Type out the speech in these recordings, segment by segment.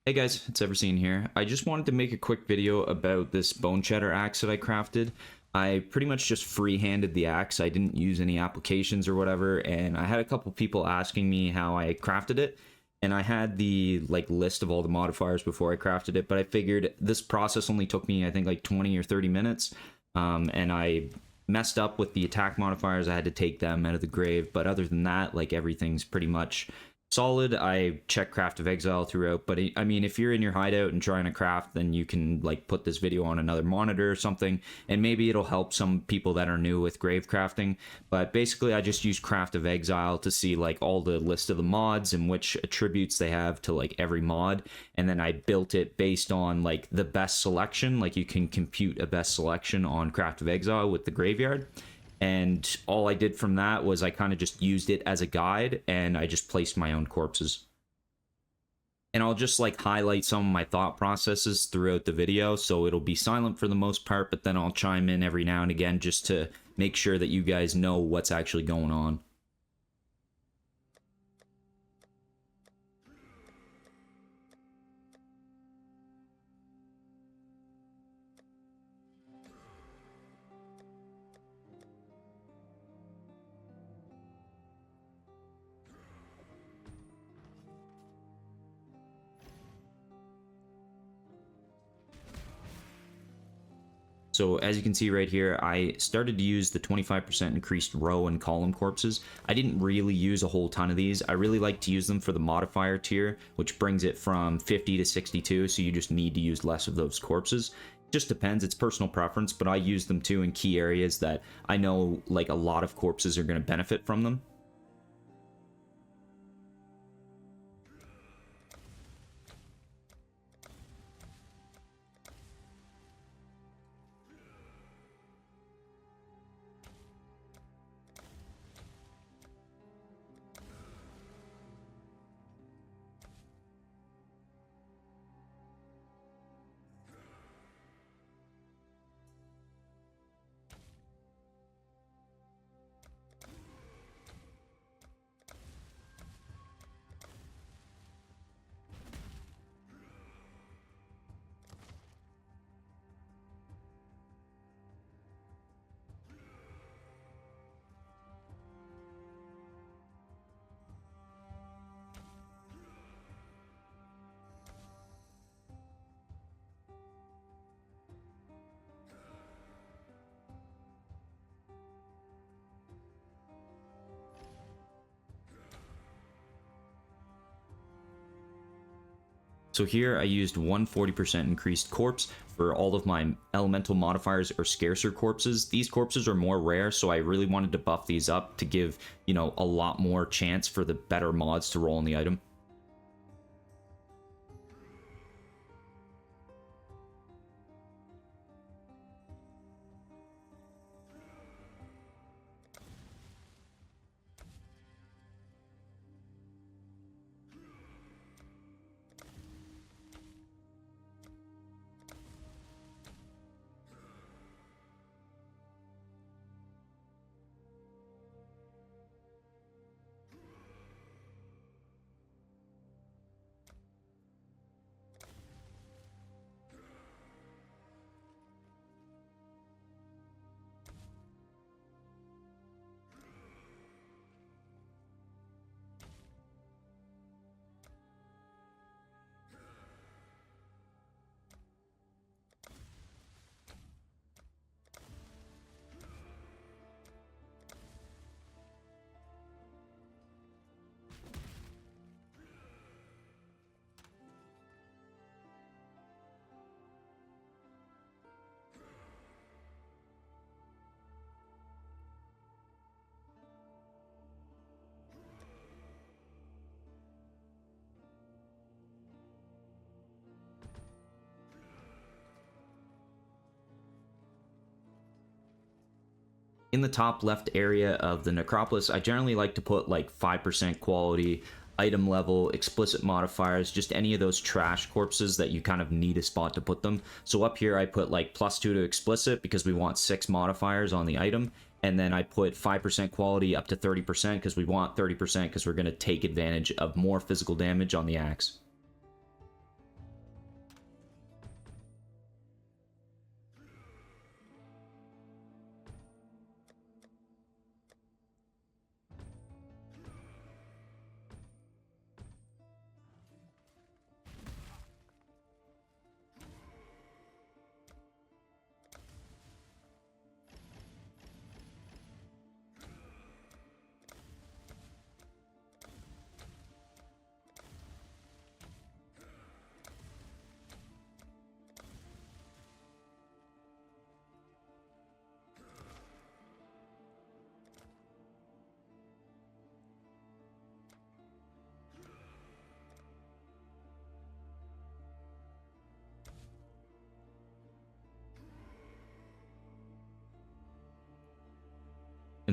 Hey guys, it's Everseen here. I just wanted to make a quick video about this Boneshatter axe that I crafted. I pretty much just free-handed the axe. I didn't use any applications or whatever, and I had a couple people asking me how I crafted it, and I had the list of all the modifiers before I crafted it, but I figured this process only took me I think like 20 or 30 minutes, and I messed up with the attack modifiers. I had to take them out of the grave, but other than that, like, everything's pretty much solid. I check Craft of Exile throughout, but I mean, if you're in your hideout and trying to craft, then you can like put this video on another monitor or something, and maybe it'll help some people that are new with grave crafting. But basically, I just use Craft of Exile to see like all the list of the mods and which attributes they have to like every mod, and then I built it based on like the best selection. Like, you can compute a best selection on Craft of Exile with the graveyard. And all I did from that was I kind of just used it as a guide, and I just placed my own corpses. And I'll just like highlight some of my thought processes throughout the video, so it'll be silent for the most part, but then I'll chime in every now and again just to make sure that you guys know what's actually going on. So as you can see right here, I started to use the 25% increased row and column corpses. I didn't really use a whole ton of these. I really like to use them for the modifier tier, which brings it from 50 to 62, so you just need to use less of those corpses. Just depends, it's personal preference, but I use them too in key areas that I know like a lot of corpses are going to benefit from them. So here I used 140% increased corpse for all of my elemental modifiers or scarcer corpses. These corpses are more rare, so I really wanted to buff these up to give, you know, a lot more chance for the better mods to roll in the item. In the top left area of the necropolis, I generally like to put like 5% quality, item level, explicit modifiers, just any of those trash corpses that you kind of need a spot to put them. So up here I put like +2 to explicit because we want 6 modifiers on the item, and then I put 5% quality up to 30% because we want 30% because we're going to take advantage of more physical damage on the axe.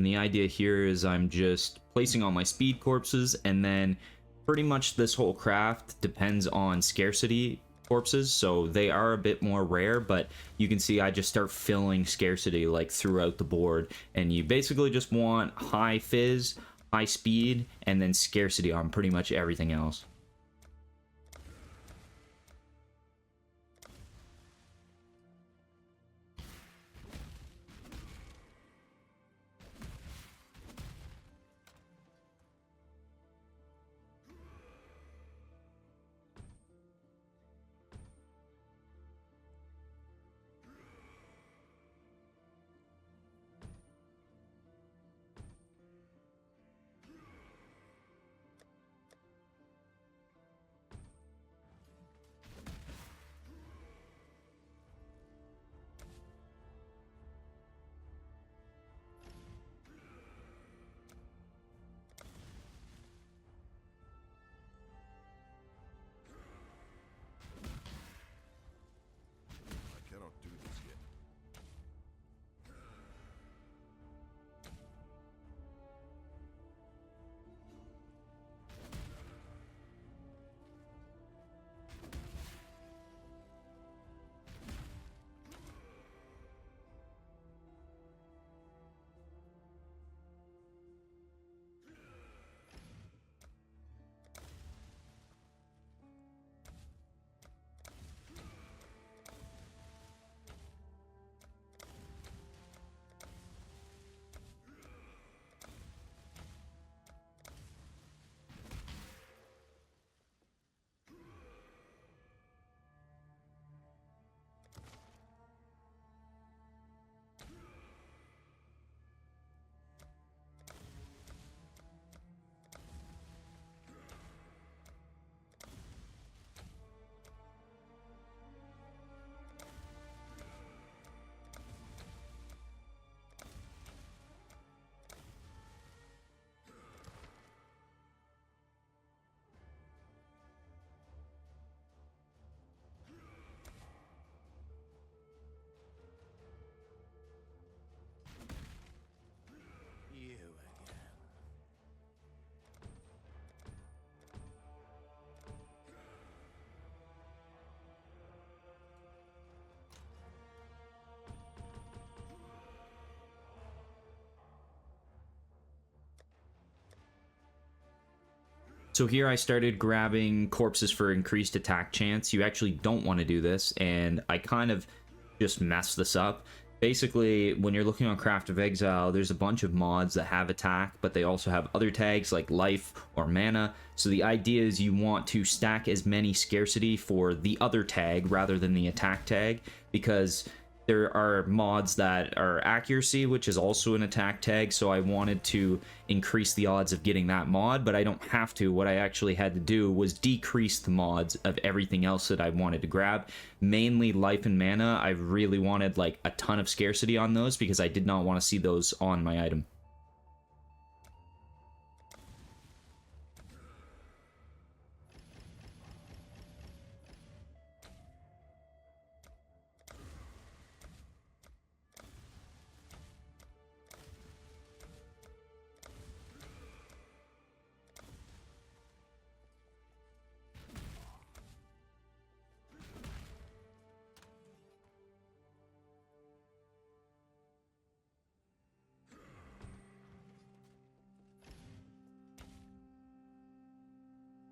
And the idea here is I'm just placing all my speed corpses, and then pretty much this whole craft depends on scarcity corpses, so they are a bit more rare, but you can see I just start filling scarcity like throughout the board, and you basically just want high fizz, high speed, and then scarcity on pretty much everything else. So here I started grabbing corpses for increased attack chance. You actually don't want to do this, and I kind of just messed this up. Basically, when you're looking on Craft of Exile, there's a bunch of mods that have attack, but they also have other tags like life or mana. So the idea is you want to stack as many scarcity for the other tag rather than the attack tag, because there are mods that are accuracy, which is also an attack tag, so I wanted to increase the odds of getting that mod, but I don't have to. What I actually had to do was decrease the mods of everything else that I wanted to grab. Mainly life and mana. I really wanted like a ton of scarcity on those because I did not want to see those on my item.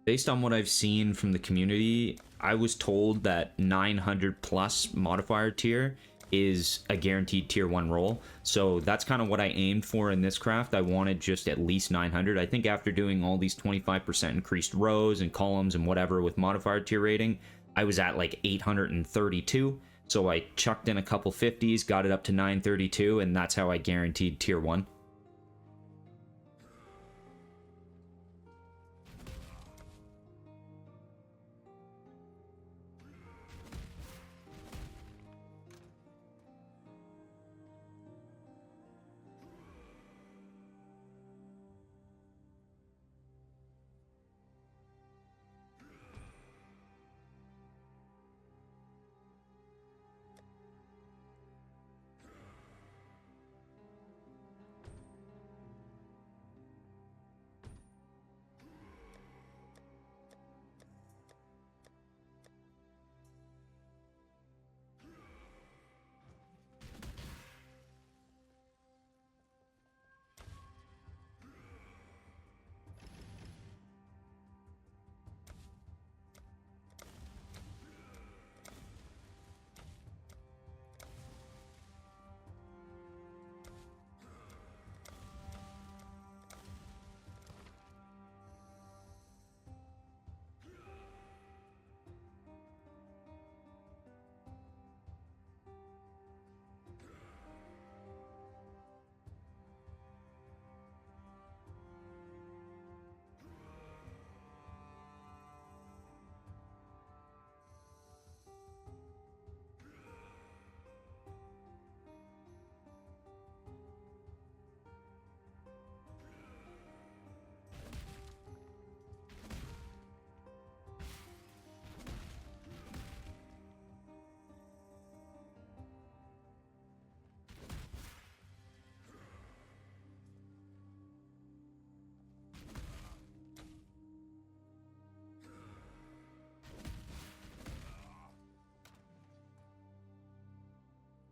Based on what I've seen from the community, I was told that 900 plus modifier tier is a guaranteed tier 1 roll. So that's kind of what I aimed for in this craft. I wanted just at least 900. I think after doing all these 25% increased rows and columns and whatever with modifier tier rating, I was at like 832. So I chucked in a couple 50s, got it up to 932, and that's how I guaranteed tier 1.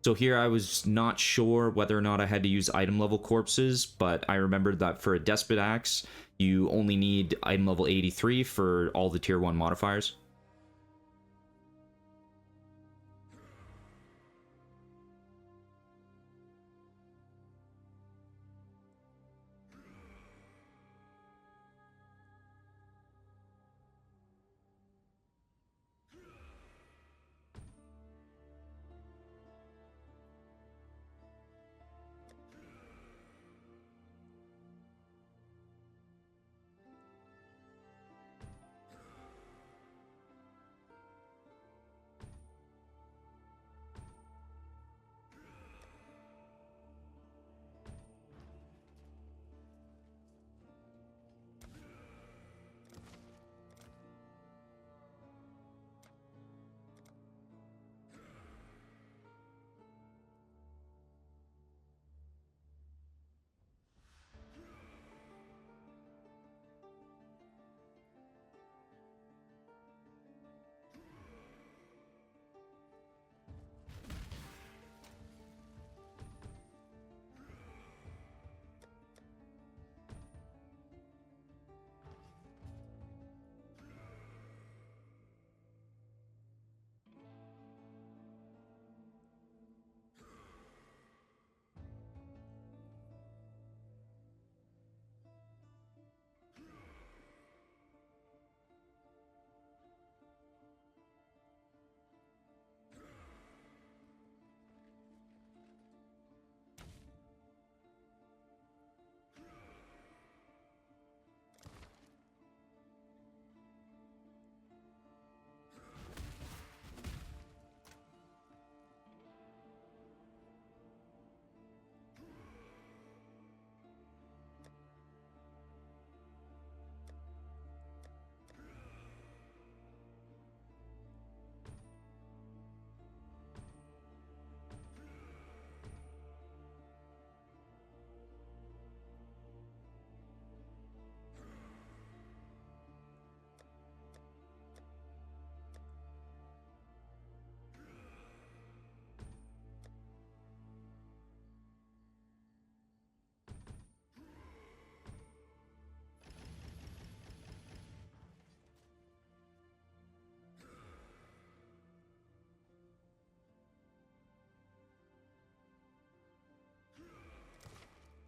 So here I was not sure whether or not I had to use item level corpses, but I remembered that for a Despot Axe, you only need item level 83 for all the tier 1 modifiers.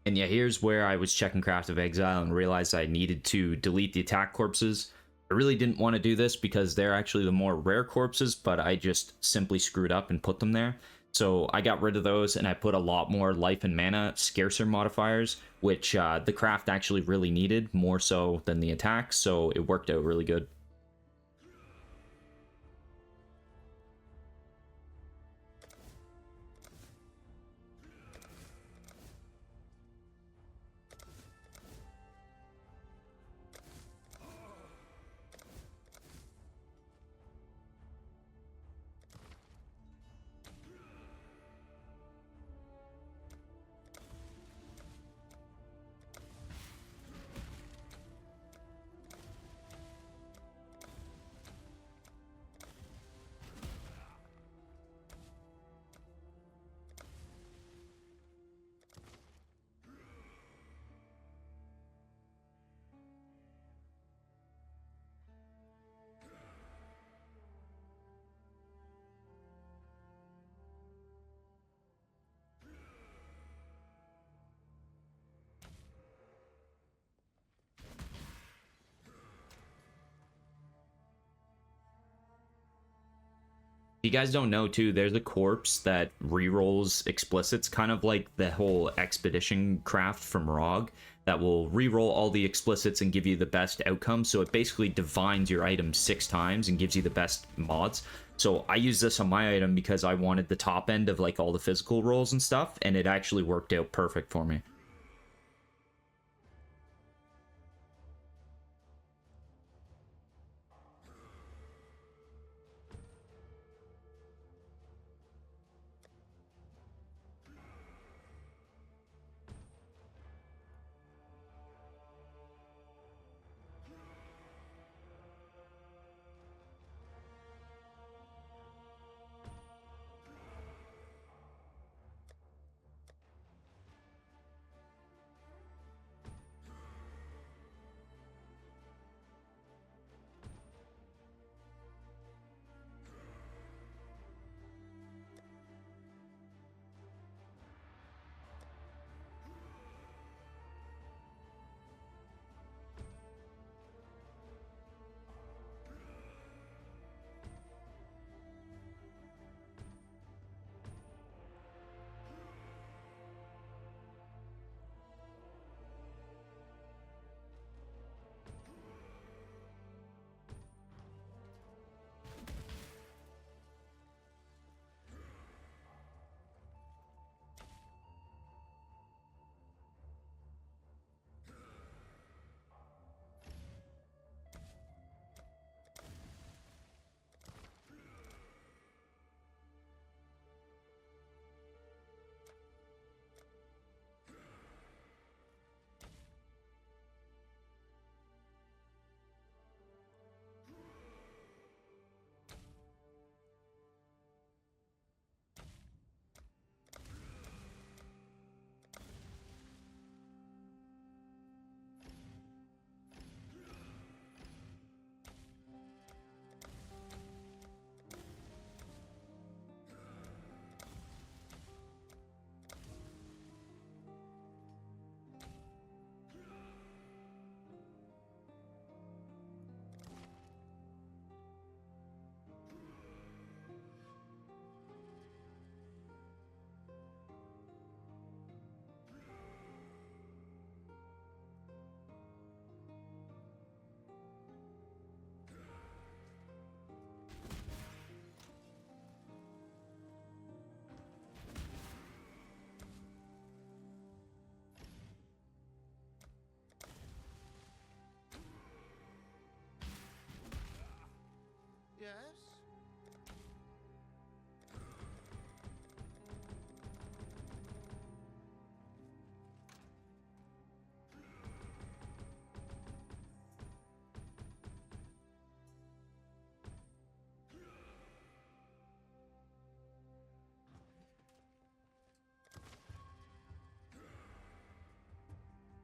And yeah, here's where I was checking Craft of Exile and realized I needed to delete the attack corpses. I really didn't want to do this because they're actually the more rare corpses, but I just simply screwed up and put them there. So I got rid of those and I put a lot more life and mana scarcer modifiers, which the craft actually really needed, more so than the attack, so it worked out really good. You guys don't know too, there's a corpse that rerolls explicits, kind of like the whole expedition craft from ROG, that will reroll all the explicits and give you the best outcome. So it basically divines your item 6 times and gives you the best mods. So I use this on my item because I wanted the top end of like all the physical rolls and stuff, and it actually worked out perfect for me.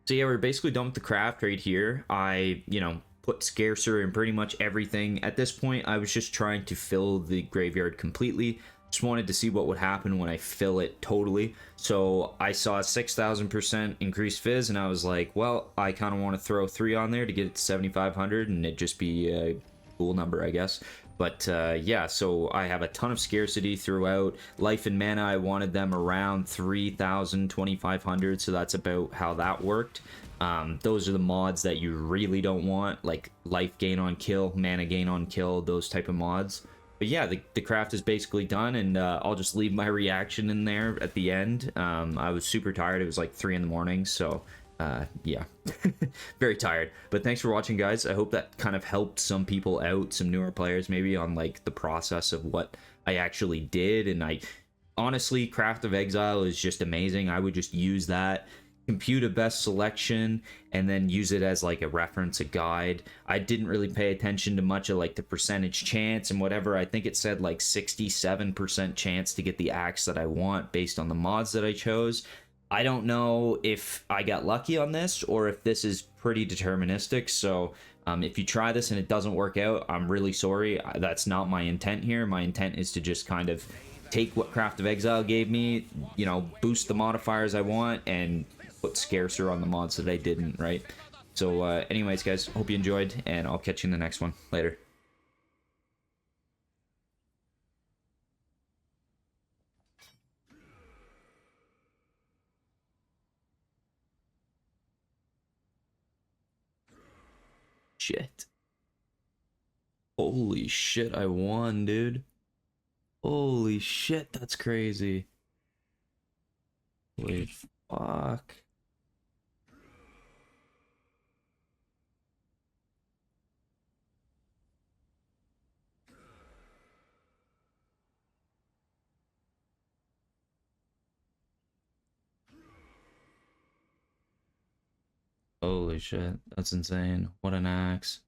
So yeah, we're basically done with the craft right here. I, put scarcer in pretty much everything. At this point, I was just trying to fill the graveyard completely. Just wanted to see what would happen when I fill it totally. So I saw a 6,000% increased fizz, and I was like, well, I kind of want to throw 3 on there to get it to 7,500, and it'd just be a cool number, I guess. But yeah, so I have a ton of scarcity throughout. Life and mana, I wanted them around 3,000, 2,500, so that's about how that worked. Those are the mods that you really don't want, like life gain on kill, mana gain on kill, those type of mods. But yeah, the craft is basically done, and I'll just leave my reaction in there at the end. I was super tired. It was like 3 in the morning, so yeah, very tired. But thanks for watching, guys. I hope that kind of helped some people out, some newer players maybe, on like the process of what I actually did. And I honestly, Craft of Exile is just amazing. I would just use that, compute a best selection, and then use it as like a reference, a guide. I didn't really pay attention to much of like the percentage chance and whatever. I think it said like 67% chance to get the axe that I want based on the mods that I chose. I don't know if I got lucky on this or if this is pretty deterministic. So if you try this and it doesn't work out, I'm really sorry. That's not my intent here. My intent is to just kind of take what Craft of Exile gave me, boost the modifiers I want, and put scarcer on the mods that I didn't, right? So anyways, guys, hope you enjoyed, and I'll catch you in the next one. Later. Shit. Holy shit, I won, dude. Holy shit, that's crazy. Holy fuck. Holy shit, that's insane. What an axe.